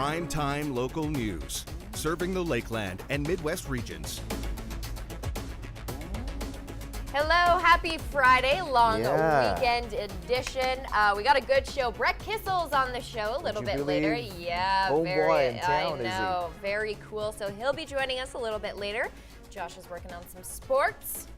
prime-time local news, serving the Lakeland and Midwest regions. Hello, happy Friday, long weekend edition. We got a good show. Brett Kissel's on the show a little bit later. Yeah, I know, very cool. So he'll be joining us a little bit later. Josh is working on some sports.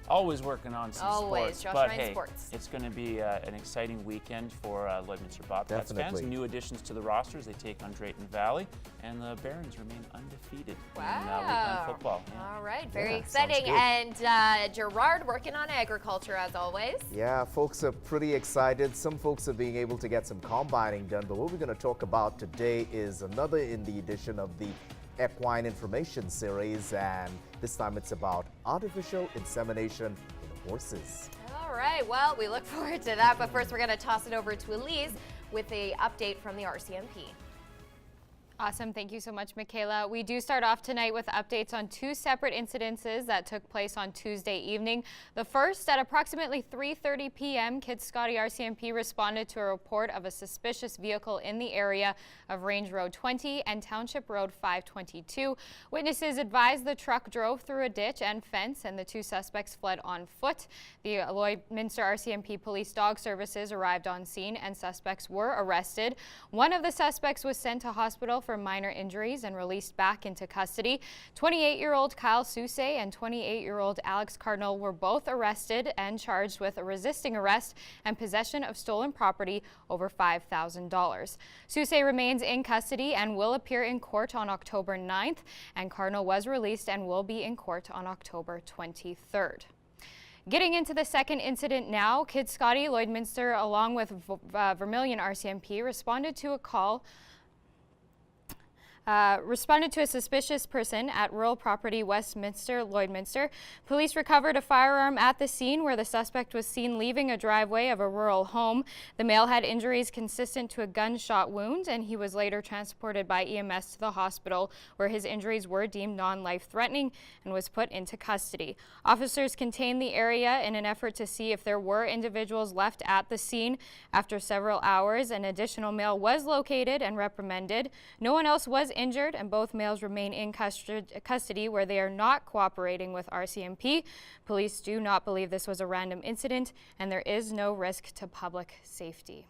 Always working on some sports. Josh but Ryan hey, sports. It's going to be an exciting weekend for Lloydminster Bobcats fans. New additions to the rosters. They take on Drayton Valley, and the Barons remain undefeated in Lakeland football. Yeah. All right, very exciting. And Gerard working on agriculture as always. Yeah, folks are pretty excited. Some folks are being able to get some combining done, but what we're going to talk about today is another in the edition of the Equine Information Series, and this time it's about artificial insemination in horses. All right, well, we look forward to that, but first we're going to toss it over to Elise with the update from the RCMP. Awesome. Thank you so much, Michaela. We do start off tonight with updates on two separate incidences that took place on Tuesday evening. The first, at approximately 3:30 p.m., Kid Scotty RCMP responded to a report of a suspicious vehicle in the area of Range Road 20 and Township Road 522. Witnesses advised the truck drove through a ditch and fence, and the two suspects fled on foot. The Lloydminster RCMP Police Dog Services arrived on scene, and suspects were arrested. One of the suspects was sent to hospital for minor injuries and released back into custody. 28-year-old Kyle Sousay and 28-year-old Alex Cardinal were both arrested and charged with a resisting arrest and possession of stolen property over $5,000. Sousay remains in custody and will appear in court on October 9th, and Cardinal was released and will be in court on October 23rd. Getting into the second incident now, Kid Scotty Lloydminster, along with Vermilion RCMP, responded to a suspicious person at rural property Westminster, Lloydminster. Police recovered a firearm at the scene where the suspect was seen leaving a driveway of a rural home. The male had injuries consistent to a gunshot wound, and he was later transported by EMS to the hospital where his injuries were deemed non-life-threatening and was put into custody. Officers contained the area in an effort to see if there were individuals left at the scene. After several hours, an additional male was located and reprimanded. No one else was injured, and both males remain in custody where they are not cooperating with RCMP. Police do not believe this was a random incident, and there is no risk to public safety.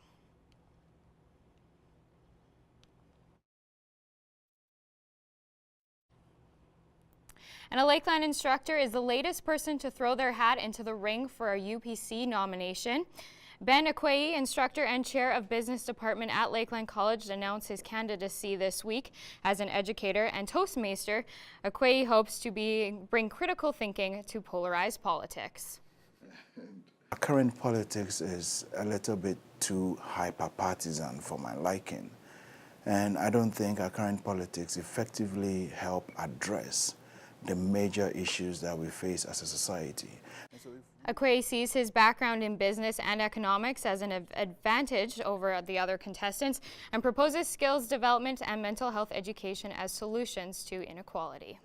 And a Lakeland instructor is the latest person to throw their hat into the ring for a UPC nomination. Ben Akweyi, instructor and chair of business department at Lakeland College, announced his candidacy this week as an educator and Toastmaster. Akweyi hopes to bring critical thinking to polarized politics. Current politics is a little bit too hyper-partisan for my liking, and I don't think our current politics effectively help address the major issues that we face as a society. Akweyi sees his background in business and economics as an advantage over the other contestants and proposes skills development and mental health education as solutions to inequality.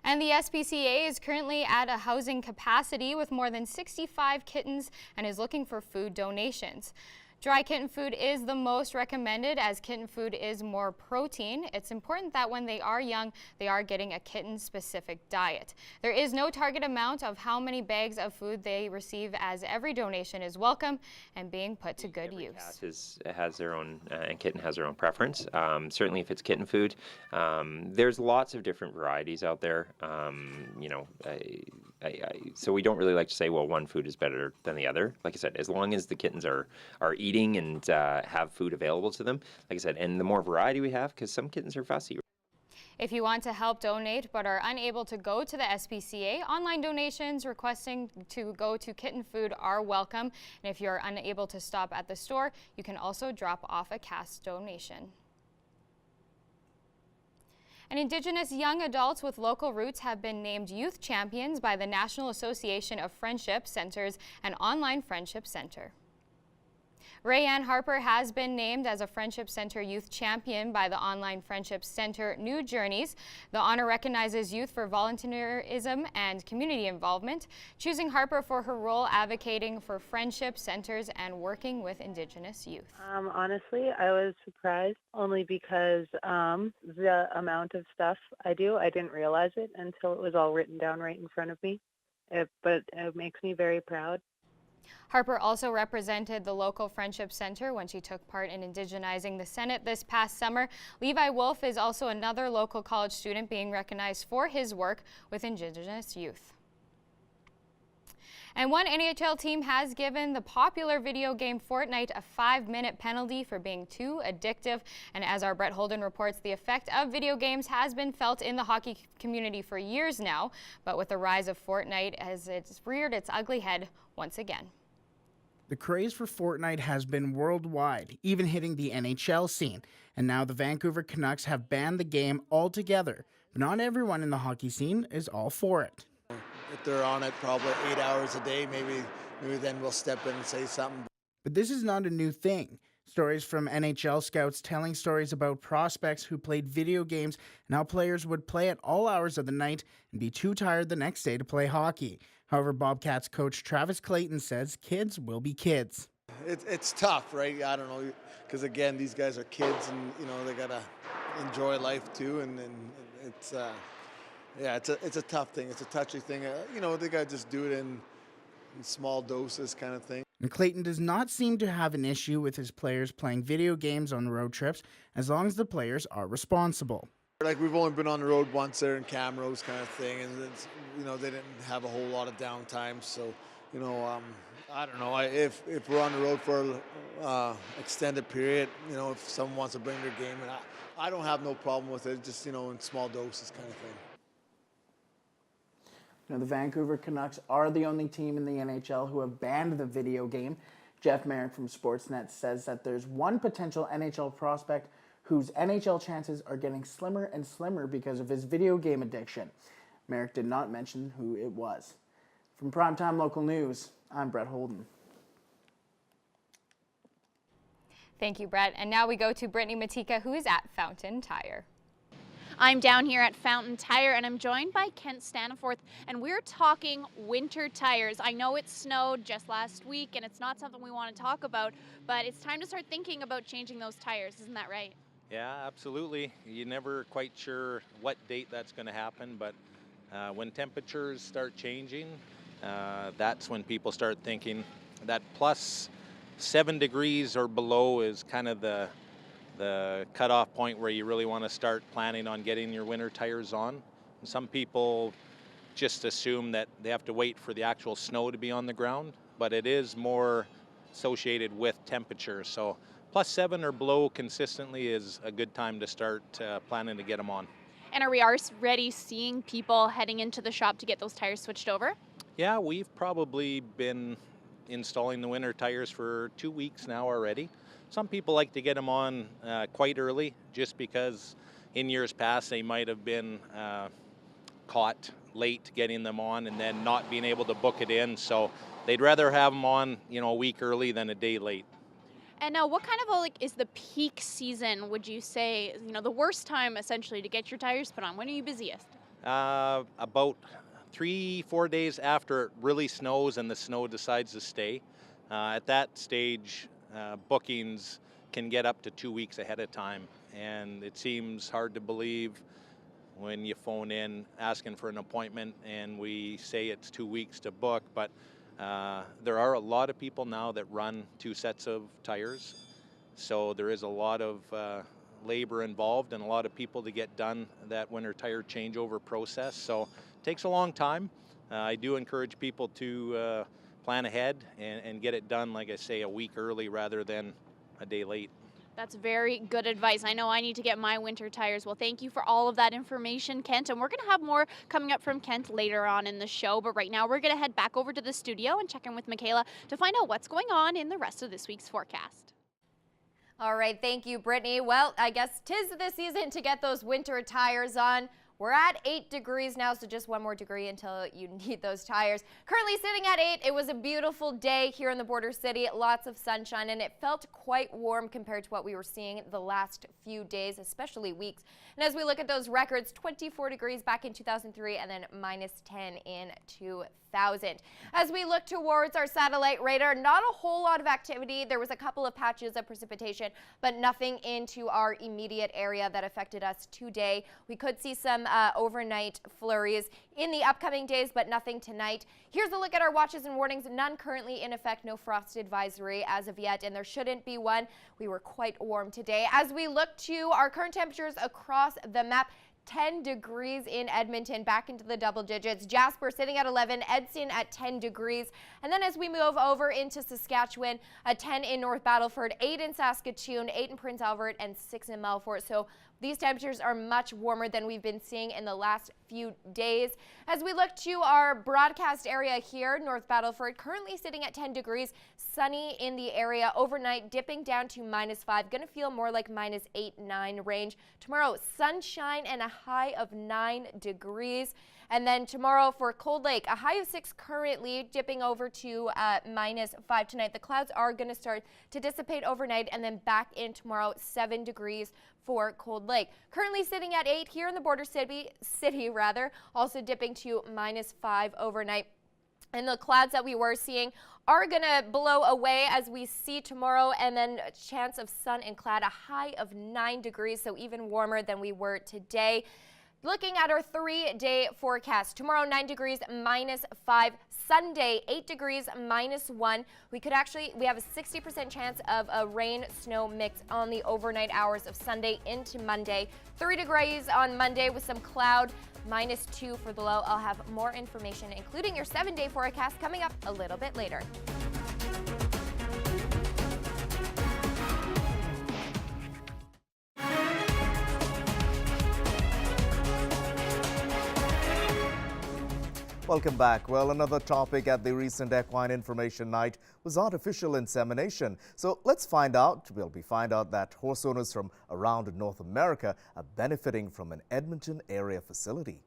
And the SPCA is currently at a housing capacity with more than 65 kittens and is looking for food donations. Dry kitten food is the most recommended as kitten food is more protein. It's important that when they are young, they are getting a kitten-specific diet. There is no target amount of how many bags of food they receive, as every donation is welcome and being put to good use. Cat has their own, and kitten has their own preference. Certainly if it's kitten food, there's lots of different varieties out there. So we don't really like to say, well, one food is better than the other. Like I said, as long as the kittens are eating and have food available to them, like I said, and the more variety we have, because some kittens are fussy. If you want to help donate but are unable to go to the SPCA, online donations requesting to go to kitten food are welcome. And if you're unable to stop at the store, you can also drop off a cash donation. And Indigenous young adults with local roots have been named Youth Champions by the National Association of Friendship Centers and Online Friendship Center. Rayanne Harper has been named as a Friendship Center Youth Champion by the online Friendship Center New Journeys. The honor recognizes youth for volunteerism and community involvement, choosing Harper for her role advocating for friendship centers and working with Indigenous youth. Honestly, I was surprised only because the amount of stuff I do, I didn't realize it until it was all written down right in front of me. But it makes me very proud. Harper also represented the local Friendship Center when she took part in indigenizing the Senate this past summer. Levi Wolf is also another local college student being recognized for his work with Indigenous youth. And one NHL team has given the popular video game Fortnite a 5-minute penalty for being too addictive. And as our Brett Holden reports, the effect of video games has been felt in the hockey community for years now. But with the rise of Fortnite, as it's reared its ugly head once again. The craze for Fortnite has been worldwide, even hitting the NHL scene. And now the Vancouver Canucks have banned the game altogether. But not everyone in the hockey scene is all for it. If they're on it probably 8 hours a day, maybe then we'll step in and say something. But this is not a new thing. Stories from NHL scouts telling stories about prospects who played video games and how players would play at all hours of the night and be too tired the next day to play hockey. However, Bobcats coach Travis Clayton says kids will be kids. It's tough, right? I don't know, because again, these guys are kids and, they got to enjoy life too. And it's... Yeah, it's a tough thing. It's a touchy thing. They got to just do it in small doses kind of thing. And Clayton does not seem to have an issue with his players playing video games on road trips as long as the players are responsible. Like, we've only been on the road once there in Camrose kind of thing, and it's, they didn't have a whole lot of downtime. So, I don't know. If we're on the road for extended period, if someone wants to bring their game, and I don't have no problem with it. Just in small doses kind of thing. The Vancouver Canucks are the only team in the NHL who have banned the video game. Jeff Merrick from Sportsnet says that there's one potential NHL prospect whose NHL chances are getting slimmer and slimmer because of his video game addiction. Merrick did not mention who it was. From Primetime Local News, I'm Brett Holden. Thank you, Brett. And now we go to Brittany Matika, who is at Fountain Tire. I'm down here at Fountain Tire and I'm joined by Kent Staniforth, and we're talking winter tires. I know it snowed just last week and it's not something we want to talk about, but it's time to start thinking about changing those tires. Isn't that right? Yeah, absolutely. You're never quite sure what date that's going to happen, but when temperatures start changing, that's when people start thinking that plus 7 degrees or below is kind of the cutoff point where you really want to start planning on getting your winter tires on. And some people just assume that they have to wait for the actual snow to be on the ground, but it is more associated with temperature. So plus 7 or below consistently is a good time to start planning to get them on. And are we already seeing people heading into the shop to get those tires switched over? Yeah, we've probably been installing the winter tires for 2 weeks now already. Some people like to get them on quite early just because in years past they might have been caught late getting them on and then not being able to book it in. So they'd rather have them on, a week early than a day late. And now what kind of is the peak season, would you say, the worst time essentially to get your tires put on? When are you busiest? About 3-4 days after it really snows and the snow decides to stay. At that stage, bookings can get up to 2 weeks ahead of time, and it seems hard to believe when you phone in asking for an appointment and we say it's 2 weeks to book, but there are a lot of people now that run 2 sets of tires, so there is a lot of labor involved and a lot of people to get done that winter tire changeover process, so it takes a long time. I do encourage people to plan ahead and get it done, like I say, a week early rather than a day late. That's very good advice. I know I need to get my winter tires. Well, thank you for all of that information, Kent. And we're going to have more coming up from Kent later on in the show. But right now, we're going to head back over to the studio and check in with Michaela to find out what's going on in the rest of this week's forecast. All right, thank you, Brittany. Well, I guess 'tis the season to get those winter tires on. We're at 8 degrees now, so just one more degree until you need those tires. Currently sitting at 8. It was a beautiful day here in the border city. Lots of sunshine, and it felt quite warm compared to what we were seeing the last few days, especially weeks. And as we look at those records, 24 degrees back in 2003 and then -10 in 2000. As we look towards our satellite radar, not a whole lot of activity. There was a couple of patches of precipitation, but nothing into our immediate area that affected us today. We could see some overnight flurries in the upcoming days, but nothing tonight. Here's a look at our watches and warnings. None currently in effect. No frost advisory as of yet, and there shouldn't be one. We were quite warm today. As we look to our current temperatures across the map, 10 degrees in Edmonton, back into the double digits. Jasper sitting at 11, Edson at 10 degrees. And then as we move over into Saskatchewan, a 10 in North Battleford, 8 in Saskatoon, 8 in Prince Albert, and 6 in Melfort. So these temperatures are much warmer than we've been seeing in the last few days. As we look to our broadcast area here, North Battleford, currently sitting at 10 degrees, sunny in the area. Overnight, dipping down to -5, going to feel more like -8, 9 range. Tomorrow, sunshine and a high of 9 degrees. And then tomorrow for Cold Lake, a high of 6 currently, dipping over to -5 tonight. The clouds are going to start to dissipate overnight and then back in tomorrow, 7 degrees for Cold Lake. Currently sitting at 8 here in the border city, also dipping to -5 overnight. And the clouds that we were seeing are going to blow away as we see tomorrow, and then a chance of sun and cloud, a high of 9 degrees, so even warmer than we were today. Looking at our 3-day forecast, tomorrow 9 degrees, -5. Sunday 8 degrees, -1. We have a 60% chance of a rain-snow mix on the overnight hours of Sunday into Monday. 3 degrees on Monday with some cloud, -2 for the low. I'll have more information, including your 7-day forecast, coming up a little bit later. Welcome back. Well, another topic at the recent Equine Information Night was artificial insemination. So let's find out that horse owners from around North America are benefiting from an Edmonton area facility.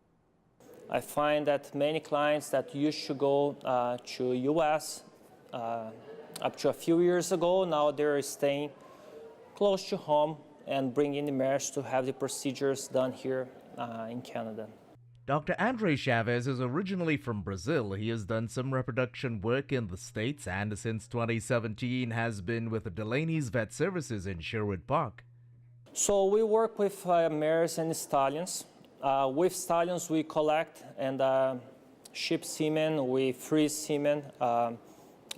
I find that many clients that used to go to US up to a few years ago, now they're staying close to home and bringing the mares to have the procedures done here in Canada. Dr. Andre Chavez is originally from Brazil. He has done some reproduction work in the States and since 2017 has been with Delaney's Vet Services in Sherwood Park. So we work with mares and stallions. With stallions, we collect and ship semen, we freeze semen,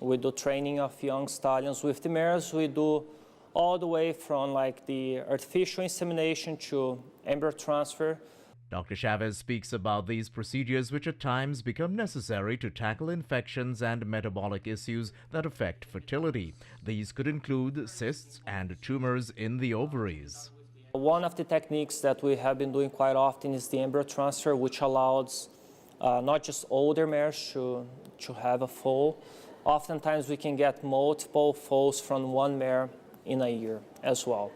we do training of young stallions. With the mares, we do all the way from like the artificial insemination to embryo transfer. Dr. Chavez speaks about these procedures which at times become necessary to tackle infections and metabolic issues that affect fertility. These could include cysts and tumors in the ovaries. One of the techniques that we have been doing quite often is the embryo transfer, which allows not just older mares to have a foal. Oftentimes we can get multiple foals from one mare in a year as well.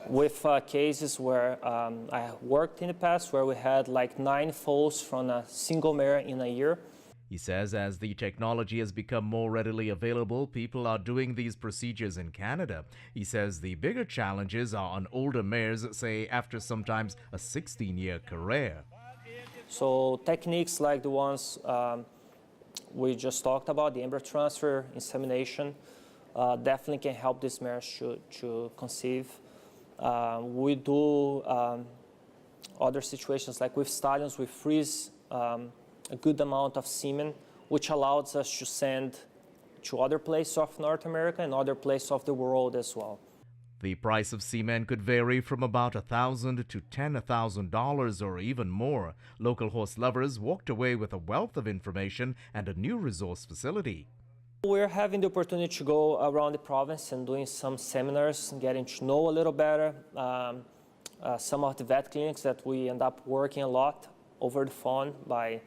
With cases where I worked in the past where we had like 9 foals from a single mare in a year. He says as the technology has become more readily available, people are doing these procedures in Canada. He says the bigger challenges are on older mares, say after sometimes a 16-year career. So techniques like the ones we just talked about, the embryo transfer, insemination, definitely can help these mares to conceive. We do other situations like with stallions, we freeze a good amount of semen, which allows us to send to other places of North America and other places of the world as well. The price of semen could vary from about $1,000 to $10,000 or even more. Local horse lovers walked away with a wealth of information and a new resource facility. We're having the opportunity to go around the province and doing some seminars, getting to know a little better some of the vet clinics that we end up working a lot over the phone by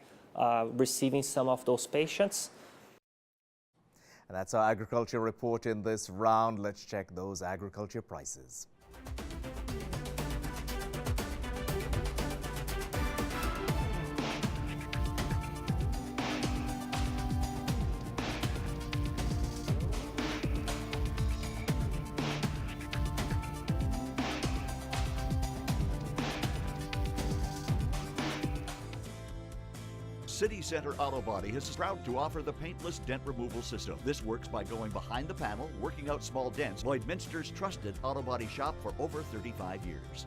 receiving some of those patients. And that's our agriculture report in this round. Let's check those agriculture prices. City Center Auto Body is proud to offer the paintless dent removal system. This works by going behind the panel, working out small dents. Lloydminster's trusted auto body shop for over 35 years.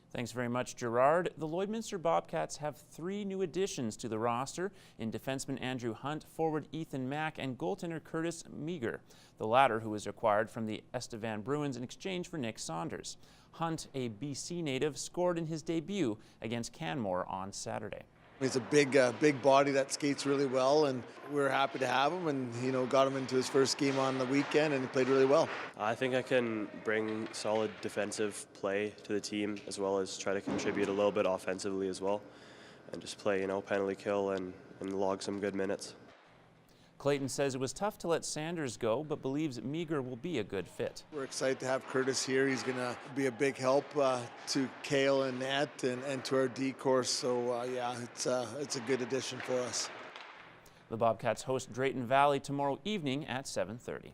Thanks very much, Gerard. The Lloydminster Bobcats have 3 new additions to the roster in defenseman Andrew Hunt, forward Ethan Mack, and goaltender Curtis Meagher, the latter who was acquired from the Estevan Bruins in exchange for Nick Saunders. Hunt, a BC native, scored in his debut against Canmore on Saturday. He's a big body that skates really well, and we're happy to have him, and got him into his first game on the weekend, and he played really well. I think I can bring solid defensive play to the team, as well as try to contribute a little bit offensively as well, and just play, penalty kill and log some good minutes. Clayton says it was tough to let Sanders go, but believes Meagher will be a good fit. We're excited to have Curtis here. He's going to be a big help to Kale and Nat and to our D course. So, it's a good addition for us. The Bobcats host Drayton Valley tomorrow evening at 7:30.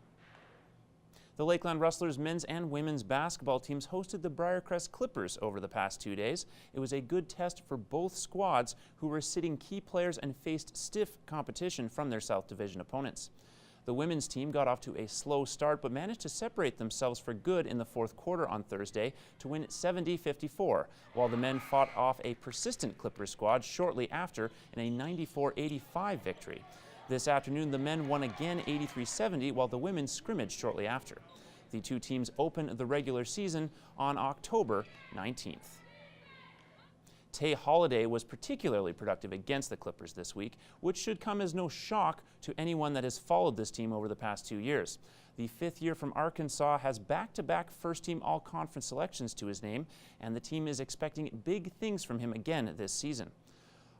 The Lakeland Rustlers men's and women's basketball teams hosted the Briarcrest Clippers over the past 2 days. It was a good test for both squads, who were sitting key players and faced stiff competition from their South Division opponents. The women's team got off to a slow start but managed to separate themselves for good in the fourth quarter on Thursday to win 70-54, while the men fought off a persistent Clippers squad shortly after in a 94-85 victory. This afternoon, the men won again 83-70, while the women scrimmaged shortly after. The two teams open the regular season on October 19th. Tay Holiday was particularly productive against the Clippers this week, which should come as no shock to anyone that has followed this team over the past 2 years. The fifth year from Arkansas has back-to-back first-team all-conference selections to his name, and the team is expecting big things from him again this season.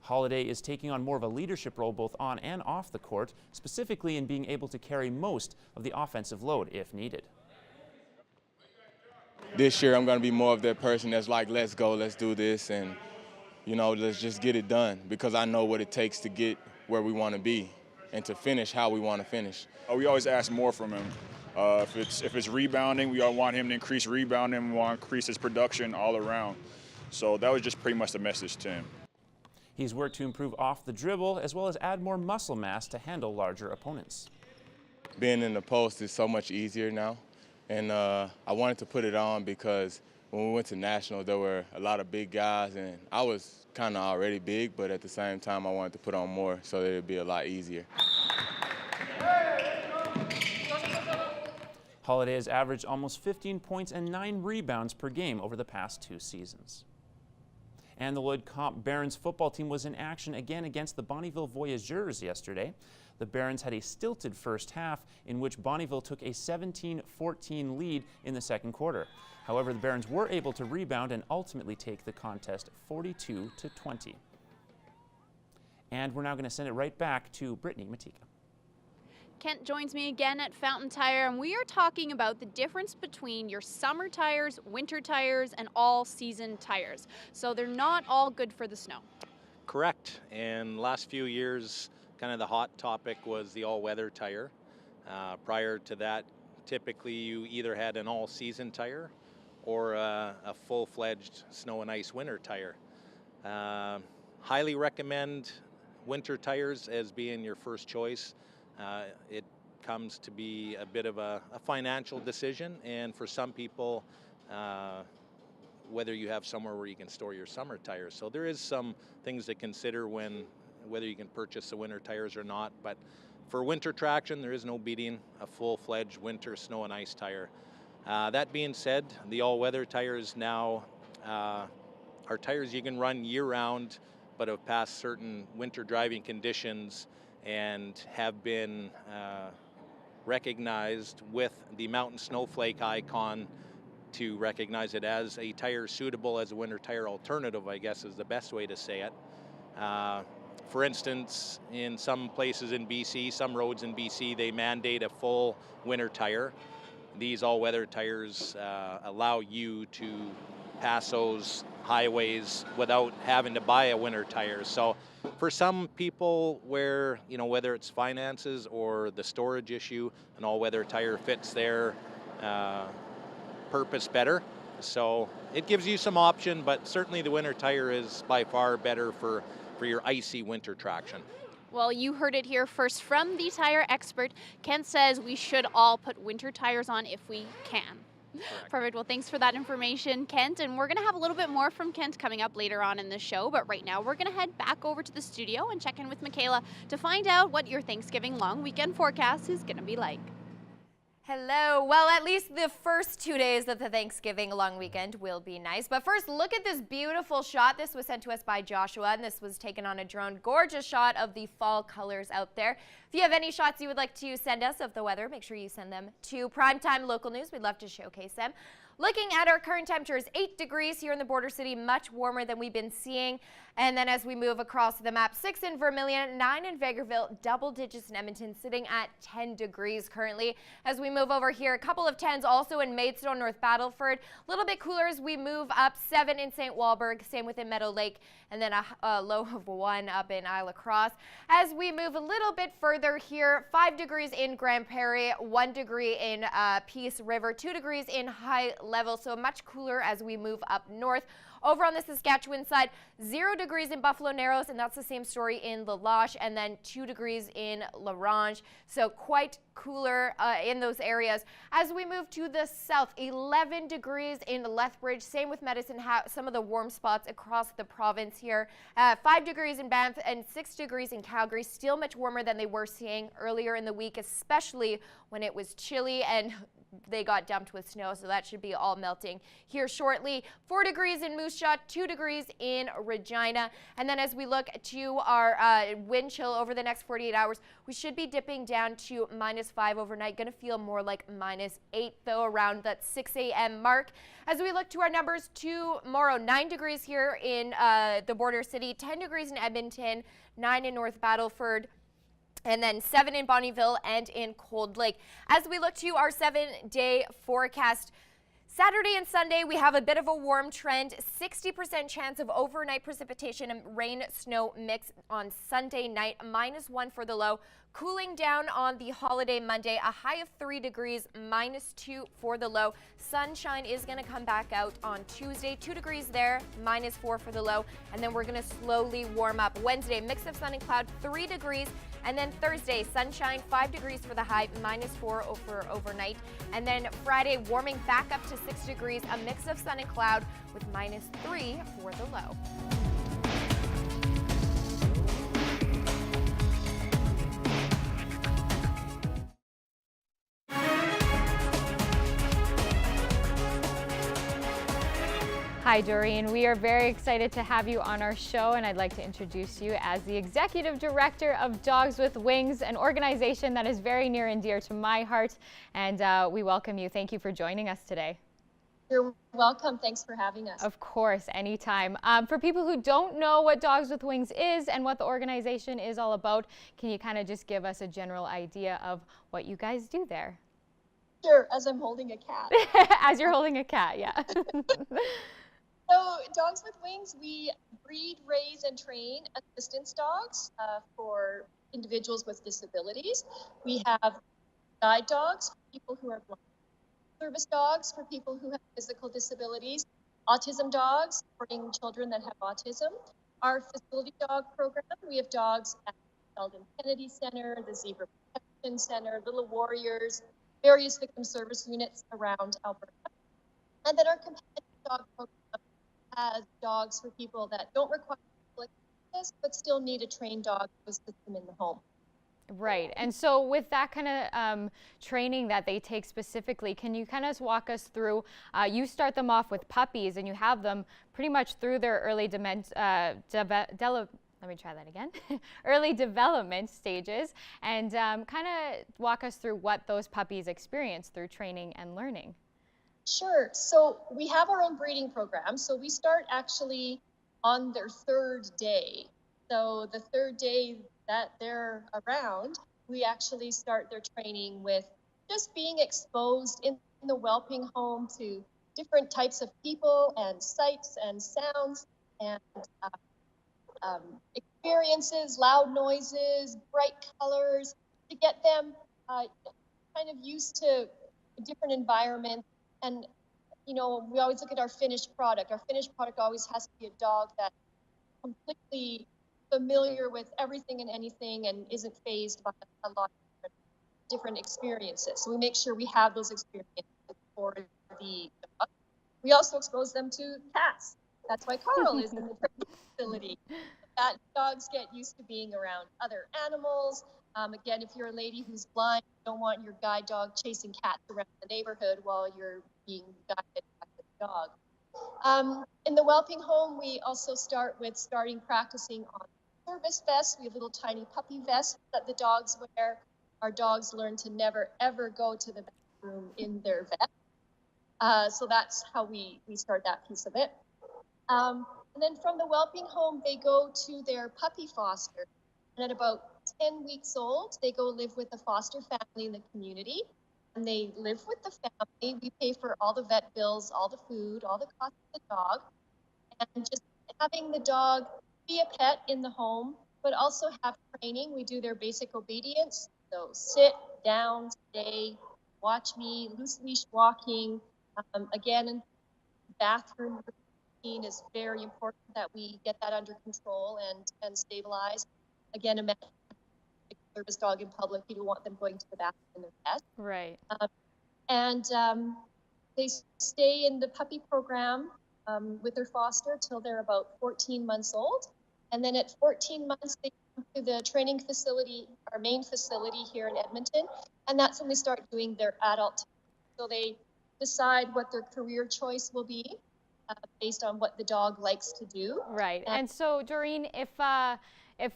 Holiday is taking on more of a leadership role both on and off the court, specifically in being able to carry most of the offensive load if needed. This year I'm going to be more of that person that's like, let's go, let's do this, and let's just get it done, because I know what it takes to get where we want to be and to finish how we want to finish. We always ask more from him. If it's rebounding, we all want him to increase rebounding, we want to increase his production all around. So that was just pretty much the message to him. He's worked to improve off the dribble as well as add more muscle mass to handle larger opponents. Being in the post is so much easier now, and I wanted to put it on because when we went to Nationals, there were a lot of big guys, and I was kind of already big, but at the same time, I wanted to put on more so that it'd be a lot easier. Holiday has averaged almost 15 points and 9 rebounds per game over the past 2 seasons. And the Lloyd Comp Barons football team was in action again against the Bonnyville Voyageurs yesterday. The Barons had a stilted first half in which Bonnyville took a 17-14 lead in the second quarter. However, the Barons were able to rebound and ultimately take the contest 42-20. And we're now going to send it right back to Brittany Matika. Kent joins me again at Fountain Tire, and we are talking about the difference between your summer tires, winter tires, and all-season tires. So they're not all good for the snow. Correct. And last few years, kind of the hot topic was the all-weather tire. Prior to that, typically you either had an all-season tire or a full-fledged snow and ice winter tire. Highly recommend winter tires as being your first choice. It comes to be a bit of a financial decision, and for some people, whether you have somewhere where you can store your summer tires. So there is some things to consider whether you can purchase the winter tires or not. But for winter traction, there is no beating a full-fledged winter snow and ice tire. That being said, the all-weather tires now are tires you can run year-round, but have passed certain winter driving conditions and have been recognized with the Mountain Snowflake icon to recognize it as a tire suitable as a winter tire alternative, I guess is the best way to say it. For instance, in some places in BC, some roads in BC, they mandate a full winter tire. These all-weather tires allow you to pass those highways without having to buy a winter tire. So for some people where, whether it's finances or the storage issue, an all-weather tire fits their purpose better. So it gives you some option, but certainly the winter tire is by far better for for your icy winter traction. Well, you heard it here first from the tire expert. Kent says we should all put winter tires on if we can. Correct. Perfect. Well, thanks for that information, Kent. And we're going to have a little bit more from Kent coming up later on in the show. But right now, we're going to head back over to the studio and check in with Michaela to find out what your Thanksgiving long weekend forecast is going to be like. Hello. Well, at least the first 2 days of the Thanksgiving long weekend will be nice. But first, look at this beautiful shot. This was sent to us by Joshua, and this was taken on a drone. Gorgeous shot of the fall colors out there. If you have any shots you would like to send us of the weather, make sure you send them to Primetime Local News. We'd love to showcase them. Looking at our current temperatures, 8 degrees here in the border city, much warmer than we've been seeing. And then as we move across the map, 6 in Vermilion, 9 in Vegreville, double digits in Edmonton, sitting at 10 degrees currently. As we move over here, a couple of 10s also in Maidstone, North Battleford. A little bit cooler as we move up, 7 in St. Walburg, same within Meadow Lake, and then a low of 1 up in Isle of Cross. As we move a little bit further here, 5 degrees in Grand Prairie, 1 degree in Peace River, 2 degrees in High Level, so much cooler as we move up north. Over on the Saskatchewan side, 0 degrees in Buffalo Narrows, and that's the same story in La Loche, and then 2 degrees in La Ronge. So quite cooler in those areas. As we move to the south, 11 degrees in Lethbridge, same with Medicine Hat, some of the warm spots across the province here. 5 degrees in Banff and 6 degrees in Calgary, still much warmer than they were seeing earlier in the week, especially when it was chilly and they got dumped with snow, so that should be all melting here shortly. 4 degrees in Moose Jaw, 2 degrees in Regina. And then as we look to our wind chill over the next 48 hours, we should be dipping down to -5 overnight. Going to feel more like -8, though, around that 6 a.m. mark. As we look to our numbers tomorrow, 9 degrees here in the border city, 10 degrees in Edmonton, 9 in North Battleford, and then 7 in Bonnyville and in Cold Lake. As we look to our 7-day forecast, Saturday and Sunday, we have a bit of a warm trend, 60% chance of overnight precipitation and rain snow mix on Sunday night, -1 for the low. Cooling down on the holiday Monday, a high of 3 degrees, -2 for the low. Sunshine is going to come back out on Tuesday, 2 degrees there, -4 for the low. And then we're going to slowly warm up. Wednesday, mix of sun and cloud, 3 degrees. And then Thursday, sunshine, 5 degrees for the high, -4 for overnight. And then Friday, warming back up to 6 degrees, a mix of sun and cloud with -3 for the low. Hi, Doreen. We are very excited to have you on our show, and I'd like to introduce you as the Executive Director of Dogs with Wings, an organization that is very near and dear to my heart, and we welcome you. Thank you for joining us today. You're welcome. Thanks for having us. Of course, anytime. For people who don't know what Dogs with Wings is and what the organization is all about, can you kind of just give us a general idea of what you guys do there? Sure, as I'm holding a cat. As you're holding a cat, yeah. So Dogs with Wings, we breed, raise, and train assistance dogs for individuals with disabilities. We have guide dogs for people who are blind, service dogs for people who have physical disabilities, autism dogs supporting children that have autism. Our facility dog program, we have dogs at the Sheldon Kennedy Center, the Zebra Protection Center, Little Warriors, various victim service units around Alberta. And then our companion dog program has dogs for people that don't require access, but still need a trained dog to assist them in the home. Right. And so with that kind of training that they take specifically, can you kind of walk us through, you start them off with puppies and you have them pretty much through their early early development stages, and kind of walk us through what those puppies experience through training and learning. Sure. So we have our own breeding program. So we start actually on their 3rd day. So the 3rd day that they're around, we actually start their training with just being exposed in the whelping home to different types of people and sights and sounds and experiences, loud noises, bright colors, to get them kind of used to different environments. And, you know, we always look at our finished product. Our finished product always has to be a dog that completely familiar with everything and anything and isn't fazed by a lot of different experiences. So we make sure we have those experiences for the dog. We also expose them to cats. That's why Carl is in the training facility. That dogs get used to being around other animals. Again, if you're a lady who's blind, you don't want your guide dog chasing cats around the neighborhood while you're being guided by the dog. In the whelping home, we also starting practicing on service vests. We have little tiny puppy vests that the dogs wear. Our dogs learn to never, ever go to the bathroom in their vest. So that's how we start that piece of it. And then from the whelping home, they go to their puppy foster. And at about 10 weeks old, they go live with a foster family in the community. And they live with the family. We pay for all the vet bills, all the food, all the cost of the dog. And just having the dog be a pet in the home, but also have training. We do their basic obedience. So sit, down, stay, watch me, loose leash walking. Again, bathroom routine is very important that we get that under control and stabilize. Again, a service dog in public, you don't want them going to the bathroom in their vest. Right. And they stay in the puppy program with their foster till they're about 14 months old. And then at 14 months, they come to the training facility, our main facility here in Edmonton. And that's when they start doing their adult. So they decide what their career choice will be based on what the dog likes to do. Right. And so, Doreen, if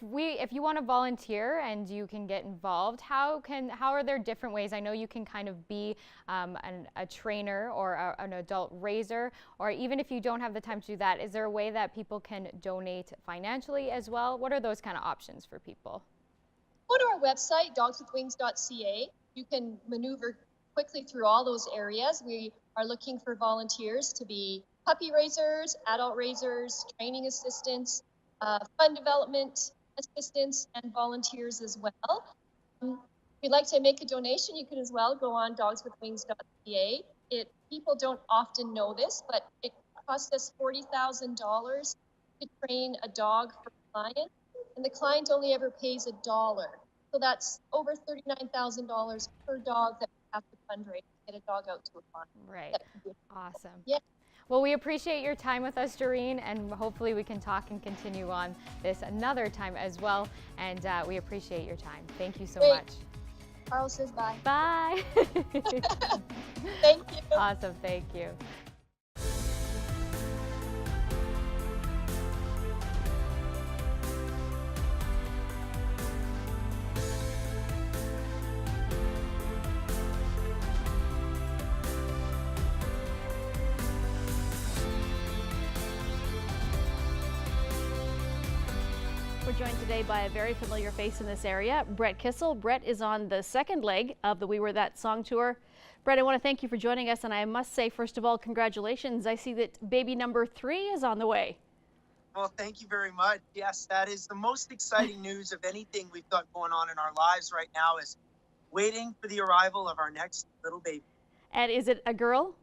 you want to volunteer and you can get involved, how are there different ways? I know you can kind of be a trainer or an adult raiser, or even if you don't have the time to do that, is there a way that people can donate financially as well? What are those kind of options for people? Go to our website, dogswithwings.ca. You can maneuver quickly through all those areas. We are looking for volunteers to be puppy raisers, adult raisers, training assistants, fund development assistants, and volunteers as well. If you'd like to make a donation, you can as well go on dogswithwings.ca. People don't often know this, but it costs us $40,000 to train a dog for a client, and the client only ever pays $1. So that's over $39,000 per dog that we have to fundraise to get a dog out to a client. Right. Awesome. Yeah. Well, we appreciate your time with us, Doreen, and hopefully we can talk and continue on this another time as well. And we appreciate your time. Thank you so much. Carl says bye. Bye. Thank you. Awesome. Thank you. We're joined today by a very familiar face in this area, Brett Kissel. Brett is on the second leg of the We Were That song tour. Brett, I want to thank you for joining us, and I must say, first of all, congratulations. I see that baby number 3 is on the way. Well, thank you very much. Yes, that is the most exciting news of anything we've got going on in our lives right now, is waiting for the arrival of our next little baby. And is it a girl?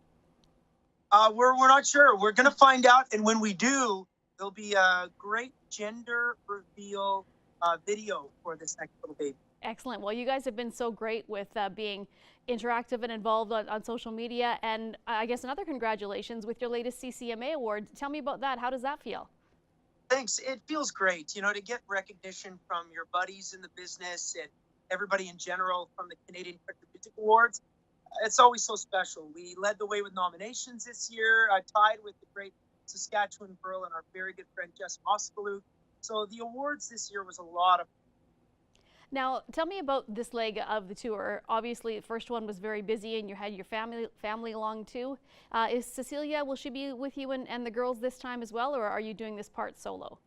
We're not sure. We're going to find out, and when we do, there'll be a great gender reveal video for this next little baby. Excellent. Well, you guys have been so great with being interactive and involved on social media. And I guess another congratulations with your latest CCMA award. Tell me about that. How does that feel? Thanks. It feels great, to get recognition from your buddies in the business and everybody in general from the Canadian Country Music Awards. It's always so special. We led the way with nominations this year, tied with the great Saskatchewan girl and our very good friend Jess Moskaluk. So the awards this year was a lot of fun. Now, tell me about this leg of the tour. Obviously, the first one was very busy and you had your family along too. Is Cecilia, will she be with you and the girls this time as well, or are you doing this part solo?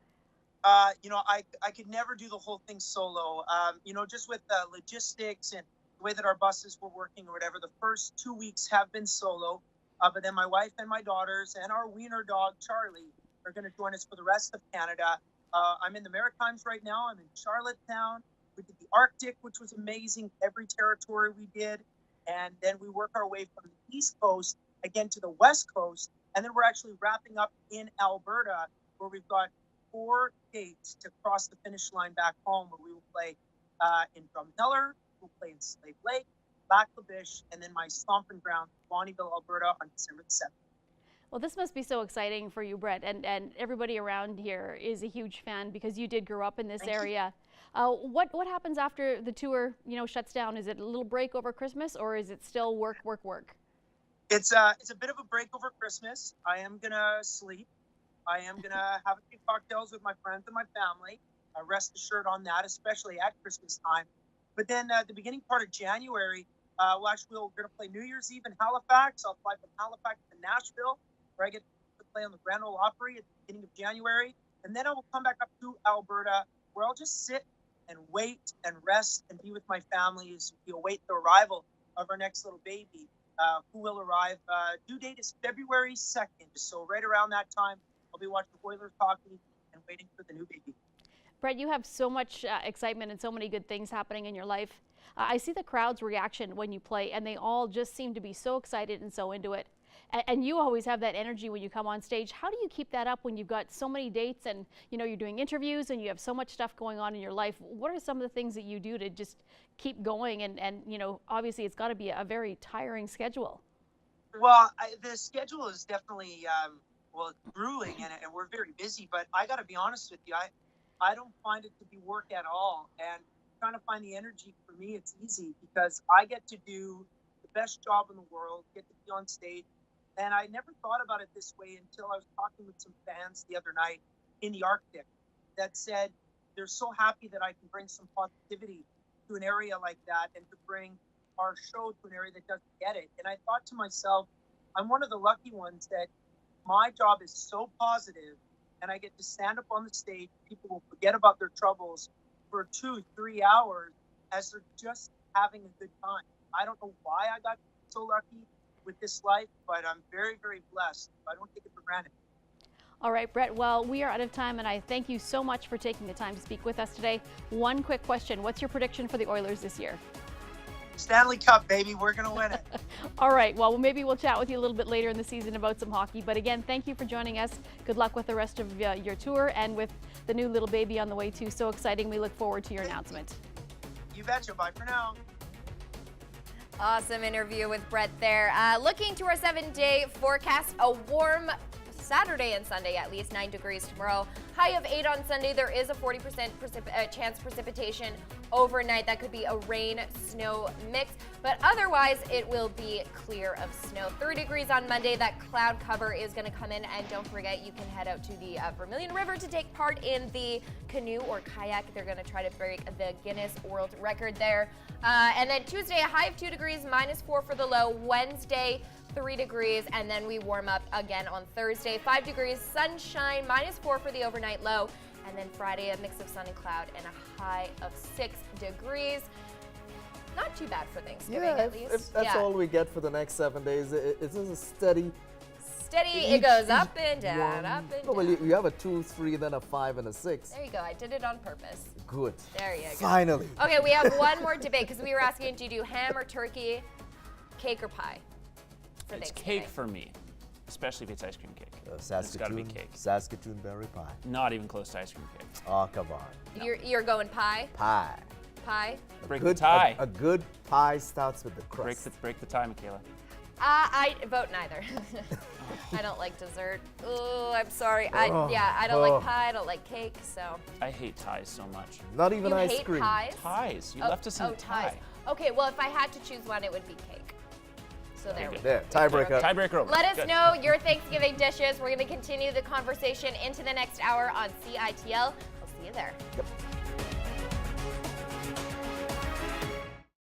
I could never do the whole thing solo. Just with the logistics and the way that our buses were working or whatever, the first 2 weeks have been solo. But then my wife and my daughters and our wiener dog, Charlie, are going to join us for the rest of Canada. I'm in the Maritimes right now. I'm in Charlottetown. We did the Arctic, which was amazing. Every territory we did. And then we work our way from the East Coast again to the West Coast. And then we're actually wrapping up in Alberta, where we've got 4 gates to cross the finish line back home, where we will play in Drumheller, we'll play in Slave Lake, Lac La Biche, and then my stomping ground, Bonnyville, Alberta, on December the 7th. Well, this must be so exciting for you, Brett, and everybody around here is a huge fan because you did grow up in this area. What happens after the tour, shuts down? Is it a little break over Christmas, or is it still work? It's a bit of a break over Christmas. I am gonna sleep. I am gonna have a few cocktails with my friends and my family. Rest assured on that, especially at Christmas time. But then the beginning part of January, we're gonna play New Year's Eve in Halifax. I'll fly from Halifax to Nashville, where I get to play on the Grand Ole Opry at the beginning of January. And then I will come back up to Alberta, where I'll just sit and wait and rest and be with my family as we await the arrival of our next little baby, who will arrive. Due date is February 2nd. So right around that time, I'll be watching Oilers hockey and waiting for the new baby. Brett, you have so much excitement and so many good things happening in your life. I see the crowd's reaction when you play, and they all just seem to be so excited and so into it. And you always have that energy when you come on stage. How do you keep that up when you've got so many dates and you're doing interviews and you have so much stuff going on in your life? What are some of the things that you do to just keep going? And obviously it's got to be a very tiring schedule. Well, the schedule is definitely grueling, and we're very busy. But I got to be honest with you, I don't find it to be work at all. And trying to find the energy, for me, it's easy because I get to do the best job in the world, get to be on stage. And I never thought about it this way until I was talking with some fans the other night in the Arctic that said they're so happy that I can bring some positivity to an area like that and to bring our show to an area that doesn't get it. And I thought to myself, I'm one of the lucky ones that my job is so positive and I get to stand up on the stage. People will forget about their troubles for 2-3 hours as they're just having a good time. I don't know why I got so lucky with this life, but I'm very, very blessed. I don't take it for granted. All right, Brett, well, we are out of time, and I thank you so much for taking the time to speak with us today. One quick question. What's your prediction for the Oilers this year? Stanley Cup, baby. We're going to win it. All right, well, maybe we'll chat with you a little bit later in the season about some hockey. But again, thank you for joining us. Good luck with the rest of your tour and with the new little baby on the way, too. So exciting. We look forward to your announcement. You betcha. Bye for now. Awesome interview with Brett there. Looking to our 7-day forecast, a warm Saturday and Sunday, at least 9 degrees tomorrow. High of 8 on Sunday. There is a 40% chance precipitation overnight. That could be a rain-snow mix, but otherwise it will be clear of snow. 3 degrees on Monday. That cloud cover is going to come in, and don't forget you can head out to the Vermilion River to take part in the canoe or kayak. They're going to try to break the Guinness World Record there. And then Tuesday, a high of 2 degrees, -4 for the low. Wednesday, 3 degrees, and then we warm up again on Thursday. 5 degrees, sunshine, -4 for the overnight low. And then Friday, a mix of sun and cloud and a high of 6 degrees. Not too bad for Thanksgiving, at least. If that's all we get for the next 7 days, it's just a steady. It goes up and down, up and down. Well, you have a 2, 3, then a 5 and a 6. There you go. I did it on purpose. Good. There you go. Finally. Okay, we have one more debate because we were asking, do you do ham or turkey, cake or pie? It's cake for me, especially if it's ice cream cake. It's got to be cake. Saskatoon berry pie. Not even close to ice cream cake. Oh, come on. You're going pie? Pie. Pie? Break the tie. A good pie starts with the crust. Break the tie, Michaela. I vote neither. I don't like dessert. Oh, I'm sorry. I don't like pie. I don't like cake. So I hate ties so much. Not even you ice hate cream. Pies? Ties. You left us in ties. tie. Okay, well, if I had to choose one, it would be cake. So there we go. There, tiebreaker. Tiebreaker over. Let us know your Thanksgiving dishes. We're going to continue the conversation into the next hour on CITL. We'll see you there. Yep.